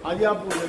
ہاں جی آپ بولے.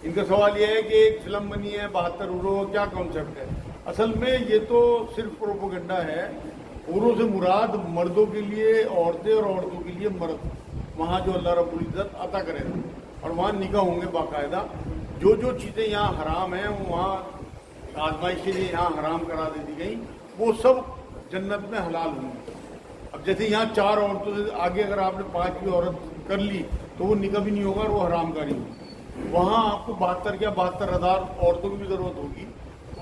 ان کا سوال یہ ہے کہ ایک فلم بنی ہے 72 عوروں کا کیا کانسیپٹ ہے. اصل میں یہ تو صرف پروپیگنڈا ہے. عوروں سے مراد مردوں کے لیے عورتیں اور عورتوں کے لیے مرد. وہاں جو اللہ رب العزت عطا کرے گا اور وہاں نکاح ہوں گے باقاعدہ. جو چیزیں یہاں حرام ہیں وہاں آزمائشیں یہاں حرام کرا دے دی گئی وہ سب جنت میں حلال ہوں گی. اب جیسے یہاں 4 عورتوں سے آگے اگر آپ نے 5 عورت کر لی تو وہ نکاح بھی نہیں ہوگا اور وہ حرام کاری ہوگی. وہاں آپ کو 72 یا 72,000 عورتوں کی بھی ضرورت ہوگی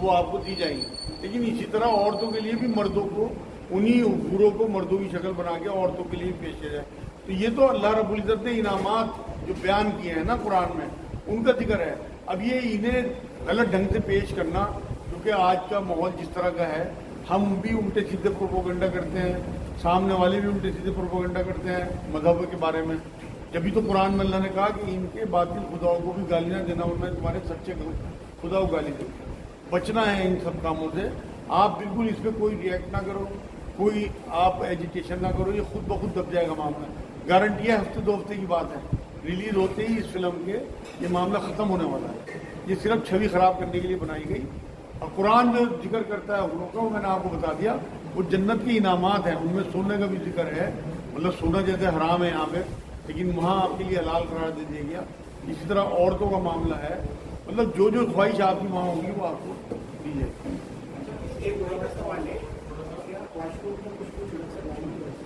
وہ آپ کو دی جائیں گی. لیکن اسی طرح عورتوں کے لیے بھی مردوں کو انہی حوروں کو مردوں کی شکل بنا کے عورتوں کے لیے پیش کیا جائے. تو یہ تو اللہ رب العزت نے انعامات جو بیان کیے ہیں نا قرآن میں ان کا ذکر ہے. اب یہ انہیں غلط ڈھنگ سے پیش کرنا کیونکہ آج کا ماحول جس طرح کا ہے ہم بھی الٹے سیدھے پروپیگنڈا کرتے ہیں, سامنے والے بھی الٹے سیدھے پروپیگنڈا کرتے ہیں مذہب کے بارے میں. جبھی تو قرآن میں اللہ نے کہا کہ ان کے باطل خداؤں کو بھی گالی نہ دینا ورنہ تمہارے سچے خدا کو گالی دے. بچنا ہے ان سب کاموں سے. آپ بالکل اس پہ کوئی ریئیکٹ نہ کرو, کوئی آپ ایجیٹیشن نہ کرو, یہ خود بخود دب جائے گا معاملہ. گارنٹی ہے ہفتے 2 ہفتے کی بات ہے, ریلیز ہوتے ہی اس فلم کے یہ معاملہ ختم ہونے والا ہے. یہ صرف چھوی خراب کرنے کے لیے بنائی گئی. اور قرآن جو ذکر کرتا ہے حوروں کا وہ میں نے آپ کو بتا دیا, وہ جنت کے انعامات ہیں. ان میں سونے کا بھی ذکر ہے, مطلب سونا جیسے حرام ہے یہاں پہ لیکن وہاں آپ کے لیے حلال قرار دے دیا گیا. اسی طرح عورتوں کا معاملہ ہے, مطلب جو خواہش آپ کی وہاں ہوگی وہ آپ کو دی جائے گی.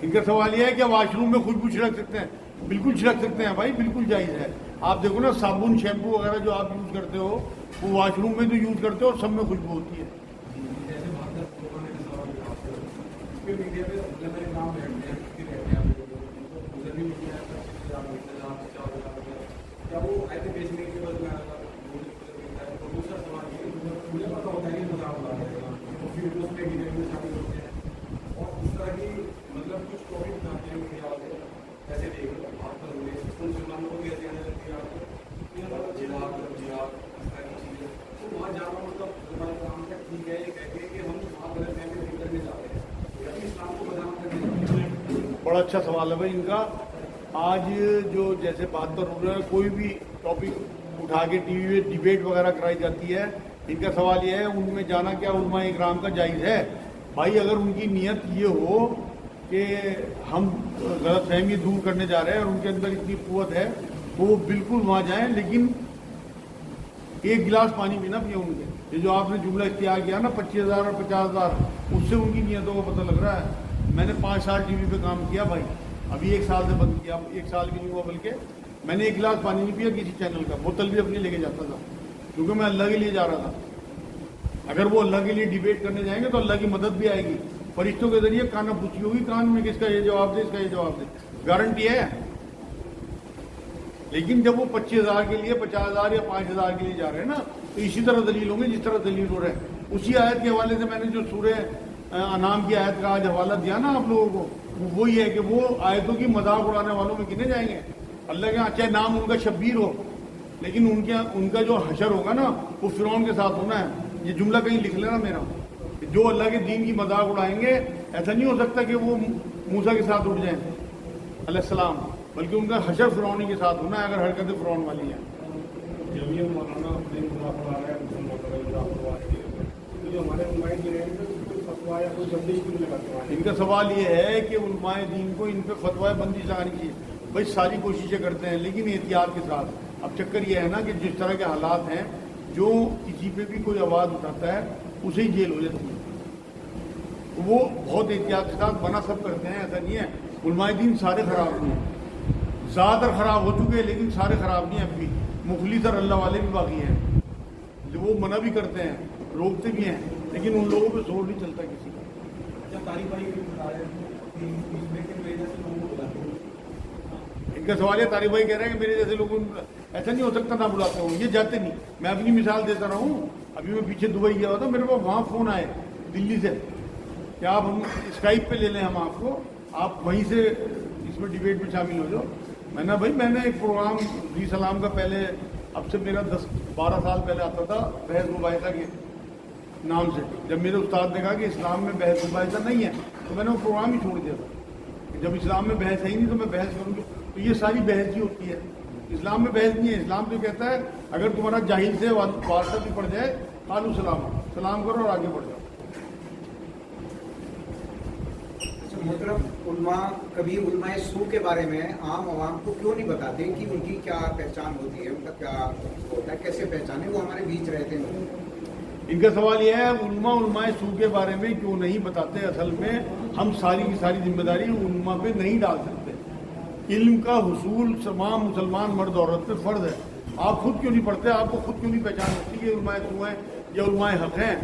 ان کا سوال یہ ہے کہ واش روم میں خوشبو چھڑک سکتے ہیں. بالکل چھڑک سکتے ہیں بھائی, بالکل جائز ہے. آپ دیکھو نا صابن شیمپو وغیرہ جو آپ یوز کرتے ہو وہ واش روم میں جو یوز کرتے ہو سب میں خوشبو ہوتی ہے. بڑا اچھا سوال ہے بھائی ان کا. آج جو جیسے 72 ہو رہا ہے کوئی بھی ٹاپک اٹھا کے ٹی وی میں ڈیبیٹ وغیرہ کرائی جاتی ہے. ان کا سوال یہ ہے ان میں جانا کیا علماء اکرام کا جائز ہے. بھائی اگر ان کی نیت یہ ہو کہ ہم غلط فہمی دور کرنے جا رہے ہیں اور ان کے اندر اتنی قوت ہے تو وہ بالکل وہاں جائیں, لیکن ایک گلاس پانی بھی نہ پیے ان کے. یہ جو آپ نے جملہ اختیار کیا نا 25,000 اور 50,000, اس سے ان کی نیتوں کا پتہ لگ رہا ہے. میں نے 5 سال ٹی وی پہ کام کیا بھائی, ابھی 1 سال سے بند کیا. 1 سال بھی نہیں ہوا بلکہ میں نے 1 گلاس پانی نہیں پیا کسی چینل کا. بوتل بھی اپنی لے کے جاتا تھا کیونکہ میں اللہ کے لیے جا رہا تھا. اگر وہ اللہ کے لیے ڈیبیٹ کرنے جائیں گے تو اللہ کی مدد بھی آئے گی. فرشتوں کے ذریعے کانا پوچھی ہوگی کان میں, کس کا یہ جواب دے, اس کا یہ جواب دے, گارنٹی ہے. لیکن جب وہ 25,000 کے لیے 50,000 یا 5,000 کے لیے جا رہے ہیں نا تو اسی طرح دلیل ہوں گے جس طرح دلیل ہو رہے ہیں. اسی آیت کے حوالے سے میں نے جو سورہ انعام کی آیت کا آج حوالہ دیا نا آپ لوگوں کو, وہی ہے کہ وہ آیتوں کی مذاق اڑانے والوں میں گنے جائیں گے. اللہ کے چاہے نام ان کا شبیر ہو لیکن ان کا جو حشر ہوگا نا وہ فرعون کے ساتھ ہونا ہے. یہ جملہ کہیں لکھ لینا میرا, جو اللہ کے دین کی مذاق اڑائیں گے ایسا نہیں ہو سکتا کہ وہ موسیٰ کے ساتھ اٹھ جائیں علیہ السلام, بلکہ ان کا حشر فرعونی کے ساتھ ہونا ہے اگر حرکتیں فرعون والی ہیں. ان کا سوال یہ ہے کہ علماء دین کو ان پہ فتویٰ بندی لگانی چاہیے. بھائی ساری کوششیں کرتے ہیں لیکن احتیاط کے ساتھ. اب چکر یہ ہے نا کہ جس طرح کے حالات ہیں جو کسی پہ بھی کوئی آواز اٹھاتا ہے اسے ہی جیل ہو جاتی ہے. وہ بہت احتیاط کے ساتھ بنا سب کرتے ہیں, ایسا نہیں ہے. علماء دین سارے خراب نہیں ہیں, زیادہ تر خراب ہو چکے لیکن سارے خراب نہیں ہیں. اب بھی مخلص اور اللہ والے بھی باقی ہیں جو وہ منع بھی کرتے ہیں, روکتے بھی ہیں, لیکن ان لوگوں پہ زور نہیں چلتا کسی کا. ان کا سوال ہے طارق بھائی کہہ رہے ہیں کہ میرے جیسے لوگوں ایسا نہیں ہو سکتا نہ بلاتے ہوں, یہ جاتے نہیں. میں اپنی مثال دیتا رہا ہوں. ابھی میں پیچھے دبئی گیا ہوا تھا, میرے پاس وہاں فون آئے دلی سے کہ آپ ہم اسکائپ پہ لے لیں ہم آپ کو, آپ وہیں سے اس میں ڈیبیٹ میں شامل ہو جاؤ. میں نے بھائی میں نے ایک پروگرام جی سلام کا پہلے اب سے میرا 10-12 سال پہلے آتا تھا بحث مباحثہ کے نام سے. جب میرے استاد نے کہا کہ اسلام میں بحث مباحثہ نہیں ہے تو میں نے وہ پروگرام ہی چھوڑ دیا تھا. جب اسلام میں بحث ہے ہی نہیں تو میں بحث کروں گی؟ تو یہ ساری بحث ہی ہوتی ہے. اسلام میں بحث نہیں ہے. اسلام تو کہتا ہے اگر تمہارا جاہل سے واسطہ بھی پڑ جائے قالوا سلام کرو اور آگے بڑھ جاؤ. محترم علماء کبھی علماء سو کے بارے میں عام عوام کو کیوں نہیں بتاتے کہ ان کی کیا پہچان ہوتی ہے, ان کا کیا ہوتا ہے, کیسے پہچانے؟ وہ ہمارے بیچ رہتے ہیں. ان کا سوال یہ ہے علماء سو کے بارے میں کیوں نہیں بتاتے. اصل میں ہم ساری کی ساری ذمہ داری علماء پہ نہیں ڈال سکتے. علم کا حصول تمام مسلمان مرد عورت پہ فرض ہے. آپ خود کیوں نہیں پڑھتے؟ آپ کو خود کیوں نہیں پہچان ہوتی کہ علماء سو ہیں یا علماء حق ہیں؟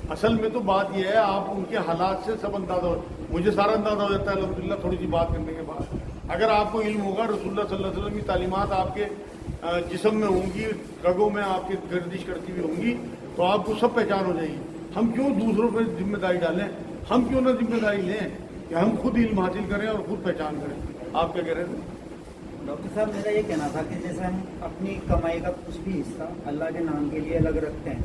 اصل میں تو بات یہ ہے آپ ان کے حالات سے سب اندازہ ہو. مجھے سارا اندازہ ہو جاتا ہے الحمدللہ تھوڑی سی بات کرنے کے بعد. اگر آپ کو علم ہوگا رسول اللہ صلی اللہ علیہ وسلم کی تعلیمات آپ کے جسم میں ہوں گی, رگوں میں آپ کی گردش کرتی ہوئی ہوں گی, تو آپ کو سب پہچان ہو جائے گی. ہم کیوں دوسروں پہ ذمہ داری ڈالیں؟ ہم کیوں نہ ذمہ داری لیں کہ ہم خود علم حاصل کریں اور خود پہچان کریں. آپ کیا کہہ رہے تھے؟ ڈاکٹر صاحب میرا یہ کہنا تھا کہ جیسے ہم اپنی کمائی کا کچھ بھی حصہ اللہ کے نام کے لیے الگ رکھتے ہیں,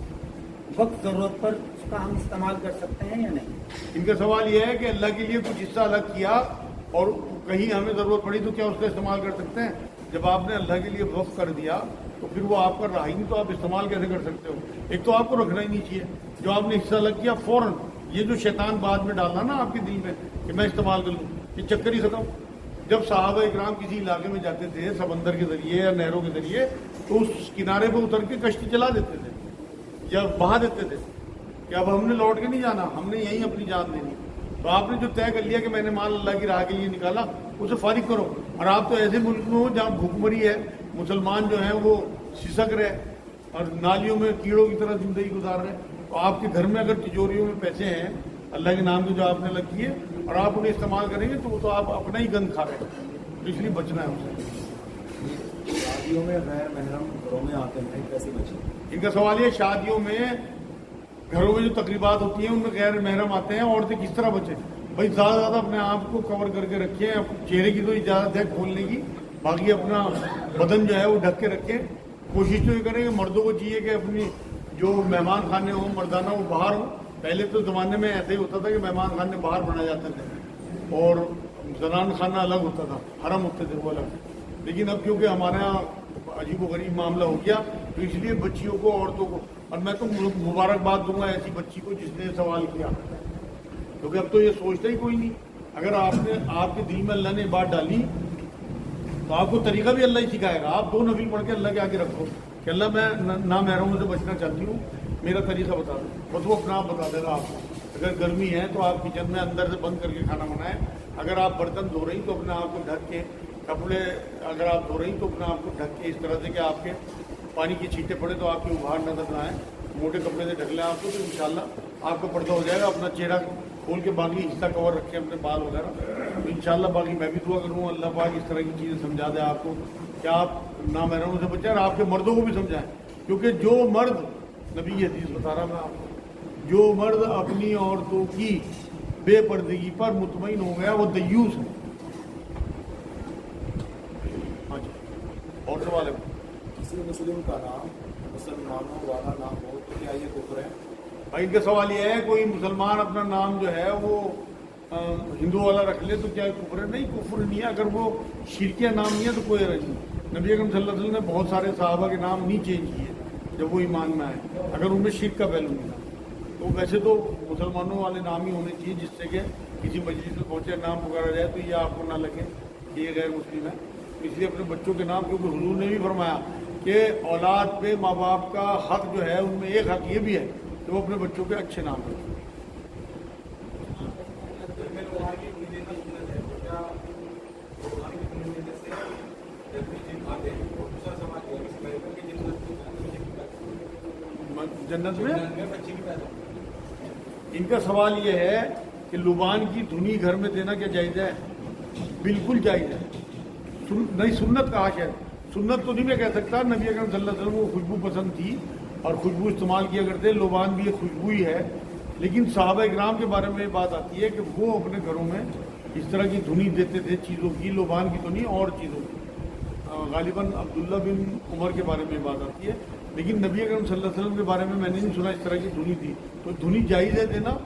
وقت ضرورت پر اس کا ہم استعمال کر سکتے ہیں یا نہیں؟ ان کا سوال یہ ہے کہ اللہ کے لیے کچھ حصہ الگ کیا اور کہیں ہمیں ضرورت پڑی تو کیا اس کا استعمال کر سکتے ہیں؟ جب آپ نے اللہ کے لیے وقف کر دیا تو پھر وہ آپ کا رہا ہی نہیں, تو آپ استعمال کیسے کر سکتے ہو؟ ایک تو آپ کو رکھنا ہی نہیں چاہیے. جو آپ نے حصہ الگ کیا فوراً, یہ جو شیطان بعد میں ڈالنا نا آپ کے دل میں کہ میں استعمال کر لوں, یہ چکر ہی ختم. جب صحابہ اکرام کسی علاقے میں جاتے تھے سمندر کے ذریعے یا نہروں کے ذریعے, تو اس کنارے پہ اتر کے کشتی چلا دیتے تھے یا بہا دیتے تھے کہ اب ہم نے لوٹ کے نہیں جانا, ہم نے یہیں اپنی جان دینی. تو آپ نے جو طے کر لیا کہ میں نے مال اللہ کی راہ کے لیے نکالا, اسے فارغ کرو. اور آپ تو ایسے ملک میں ہو جہاں بھوکمری ہے, مسلمان جو ہیں وہ سسک رہے اور نالیوں میں کیڑوں کی طرح زندگی گزار رہے ہیں. تو آپ کے گھر میں اگر تجوریوں میں پیسے ہیں اللہ کے نام کے جو آپ نے الگ کیے اور آپ انہیں استعمال کریں گے تو وہ تو آپ اپنا ہی گند کھا رہے ہیں. تو اس لیے بچنا ہے اسے. شادیوں میں غیر محرم گھروں میں آتے ہیں, کیسے بچیں؟ ان کا سوال یہ شادیوں میں گھروں میں جو تقریبات ہوتی ہیں ان میں غیر محرم آتے ہیں, عورتیں کس طرح بچیں؟ بھائی زیادہ سے زیادہ اپنے آپ کو کور کر کے رکھیں. چہرے کی تو اجازت ہے کھولنے کی, باقی اپنا بدن جو ہے وہ ڈھک کے رکھیں. کوشش تو یہ کریں کہ مردوں کو چاہیے کہ اپنی جو مہمان خانے ہوں مردانہ وہ باہر ہوں. پہلے تو زمانے میں ایسے ہی ہوتا تھا کہ مہمان خانے باہر بنائے جاتے تھے اور زنان خانہ الگ ہوتا تھا, حرم ہوتے تھے وہ الگ. لیکن اب کیونکہ ہمارے یہاں عجیب و غریب معاملہ ہو گیا تو اس لیے بچیوں کو عورتوں کو, اور میں تو مبارکباد دوں گا ایسی بچی کو جس نے سوال کیا, کیونکہ اب تو یہ سوچتا ہی کوئی نہیں. اگر آپ کے دل میں اللہ نے بات ڈالی تو آپ کو طریقہ بھی اللہ ہی سکھائے گا. آپ 2 نفل پڑھ کے اللہ کے آگے رکھو کہ اللہ میں نامحرموں سے بچنا چاہتی ہوں, میرا طریقہ بتا دو. بس وہ اپنا آپ بتا دے گا آپ کو. اگر گرمی ہے تو آپ کچن میں اندر سے بند کر کے کھانا بنائیں. اگر آپ برتن دھو رہی تو اپنے آپ کو ڈھک کے, کپڑے اگر آپ دھو رہی تو اپنے آپ کو ڈھک کے اس طرح سے کہ آپ کے پانی کی چھینٹیں پڑے تو آپ کی ابھار نظر نہ آئے. موٹے کپڑے سے ڈھک لیں آپ کو, تو انشاءاللہ آپ کا پردہ ہو جائے گا. اپنا چہرہ کھول کے باقی حصہ کور رکھیں, اپنے بال وغیرہ, تو انشاءاللہ باقی میں بھی دعا کروں اللہ پاک اس طرح کی چیزیں سمجھا دے آپ کو کہ آپ نامحرموں سے بچیں اور آپ کے مردوں کو بھی سمجھائیں. کیونکہ جو مرد, نبی یہ حدیث بتا رہا میں آپ کو, جو مرد اپنی عورتوں کی بے پردگی پر مطمئن ہو گیا وہ دیوس ہے. ہاں جی, اور سوال ہے. کسی مسلم کا نام مسلمانوں والا نام ہو تو کیا یہ کفر ہے؟ بھائی ان کا سوال یہ ہے کوئی مسلمان اپنا نام جو ہے وہ ہندو والا رکھ لے تو کیا کفر ہے؟ نہیں, کفر نہیں ہے. اگر وہ شرکیہ نام نہیں ہے تو کوئی حرج نہیں. نبی اکرم صلی اللہ علیہ وسلم نے بہت سارے صحابہ کے نام نہیں چینج کیے جب وہ ایمان میں آئے, اگر ان میں شرک کا پہلو نہیں تھا. تو ویسے تو مسلمانوں والے نام ہی ہونے چاہیے جس سے کہ کسی مجلس میں پہنچے نام پکارا جائے تو یہ آپ کو نہ لگے کہ یہ غیر مسلم ہے. اس لیے اپنے بچوں کے نام, کیونکہ حضور نے بھی فرمایا کہ اولاد پہ ماں باپ کا حق جو ہے ان میں ایک حق یہ بھی ہے کہ وہ اپنے بچوں کے اچھے نام رکھیں. جنت میں ان کا سوال یہ ہے کہ لبان کی دھنی گھر میں دینا کیا جائز ہے؟ بالکل جائز ہے. نہیں, سنت کہا شاید, سنت تو نہیں میں کہہ سکتا. نبی اکرم صلی اللہ علیہ وسلم کو خوشبو پسند تھی اور خوشبو استعمال کیا کرتے. لبان بھی ایک خوشبو ہی ہے. لیکن صحابہ اکرام کے بارے میں یہ بات آتی ہے کہ وہ اپنے گھروں میں اس طرح کی دھنی دیتے تھے چیزوں کی, لبان کی تو نہیں اور چیزوں کی. غالباً عبداللہ بن عمر کے بارے میں بات آتی ہے, لیکن نبی اکرم صلی اللہ علیہ وسلم کے بارے میں نے نہیں سنا اس طرح کی دھنی تھی. تو دھنی جائز ہے دینا,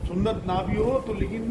سنت نہ بھی ہو تو, لیکن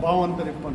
52-53,